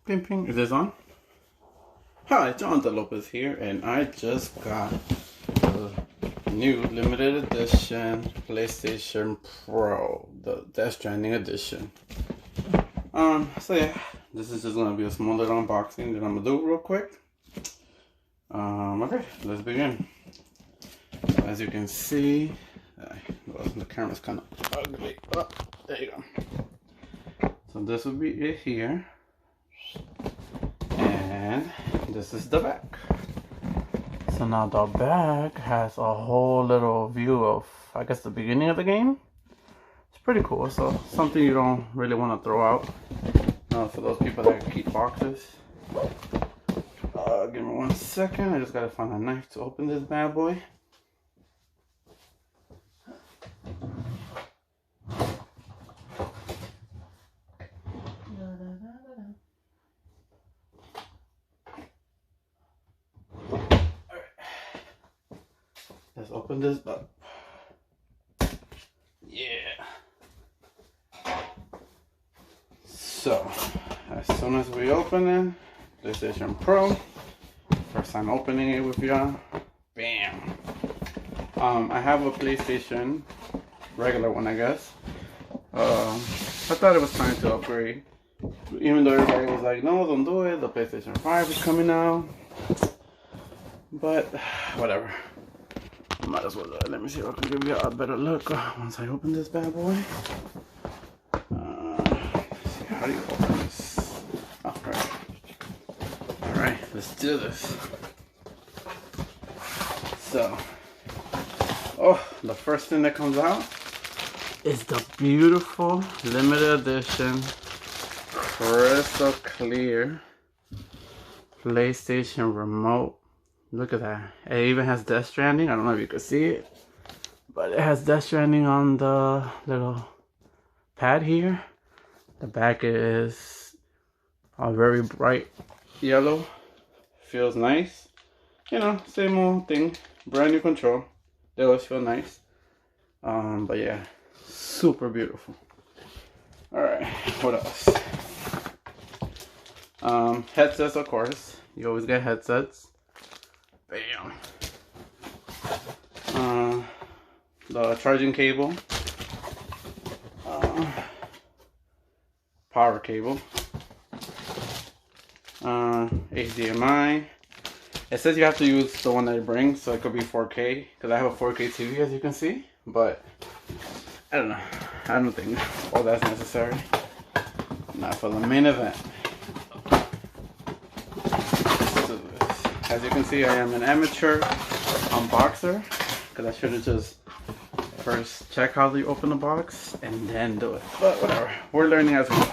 Ping ping, is this on? Hi, Jonathan Lopez here, and I just got the new limited edition PlayStation Pro, the Death Stranding edition. So yeah, this is just gonna be a small little unboxing that I'm gonna do real quick. Okay, let's begin. So as you can see, well, the camera's kind of ugly. Oh, there you go. So this will be it here. And this is the back. So now the back has a whole little view of, I guess, the beginning of the game. It's pretty cool. So something you don't really want to throw out for those people that keep boxes. Give me 1 second. I just gotta find a knife to open this bad boy. Let's open this up. Yeah. So, as soon as we open it, PlayStation Pro. First time opening it with y'all. Bam. I have a PlayStation, regular one, I guess. I thought it was time to upgrade. Even though everybody was like, no, don't do it. The PlayStation 5 is coming out. But, whatever. Might as well. Let me see if I can give you a better look once I open this bad boy. Let's see, how do you open this? Oh, right. Alright, let's do this. So, the first thing that comes out is the beautiful limited edition, crystal clear PlayStation remote. Look at that. It even has Death Stranding. I don't know if you can see it, but it has Death Stranding on the little pad here. The back is a very bright yellow. Feels nice. You know, same old thing. Brand new control. They always feel nice. But yeah, super beautiful. Alright, what else? Headsets, of course. You always get headsets. Bam. The charging cable, power cable, HDMI. It says you have to use the one that it brings, so it could be 4K, because I have a 4K TV, as you can see, but I don't know. I don't think all that's necessary. Not for the main event. As you can see, I am an amateur unboxer, because I should have just first check how you open the box and then do it. But whatever, we're learning as we go.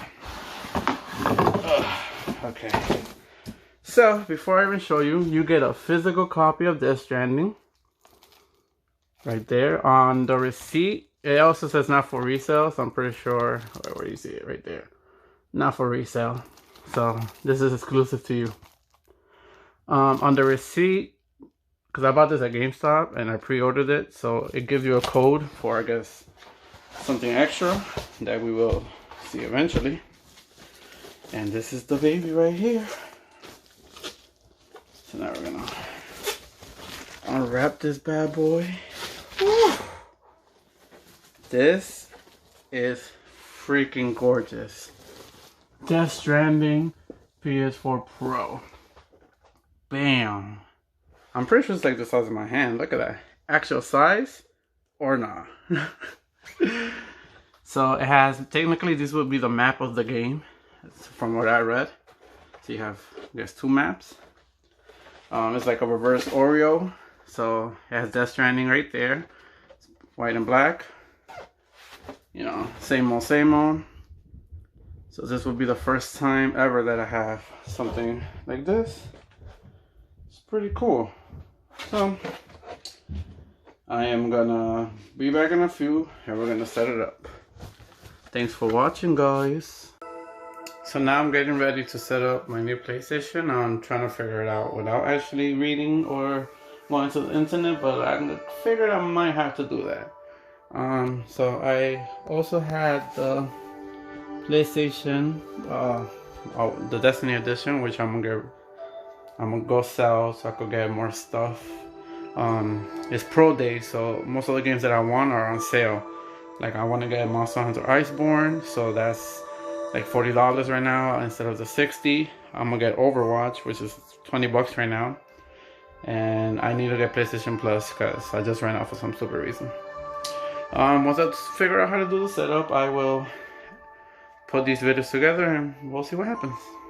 Okay. So before I even show you, you get a physical copy of Death Stranding right there on the receipt. It also says not for resale, so I'm pretty sure where you see it right there, not for resale. So this is exclusive to you. On the receipt, because I bought this at GameStop and I pre-ordered it, so it gives you a code for, I guess, something extra that we will see eventually. And this is the baby right here. So now we're gonna unwrap this bad boy. Woo! This is freaking gorgeous. Death Stranding PS4 Pro. Bam. I'm pretty sure it's like the size of my hand. Look at that. Actual size or not. So it has, technically this would be the map of the game from what I read. So you have, I guess, 2 maps. It's like a reverse Oreo. So it has Death Stranding right there. It's white and black. You know, same old, same old. So this will be the first time ever that I have something like this. Pretty cool. So I am gonna be back in a few and we're gonna set it up. Thanks for watching, guys. So now I'm getting ready to set up my new PlayStation. I'm trying to figure it out without actually reading or going to the internet, but I figured I might have to do that. So I also had the PlayStation the Destiny edition, which I'm gonna go sell so I could get more stuff. It's Pro Day, so most of the games that I want are on sale. Like I want to get Monster Hunter Iceborne, so that's like $40 right now instead of the 60. I'm gonna get Overwatch, which is $20 right now, and I need to get PlayStation Plus because I just ran out for some stupid reason. Once I figure out how to do the setup, I will put these videos together and we'll see what happens.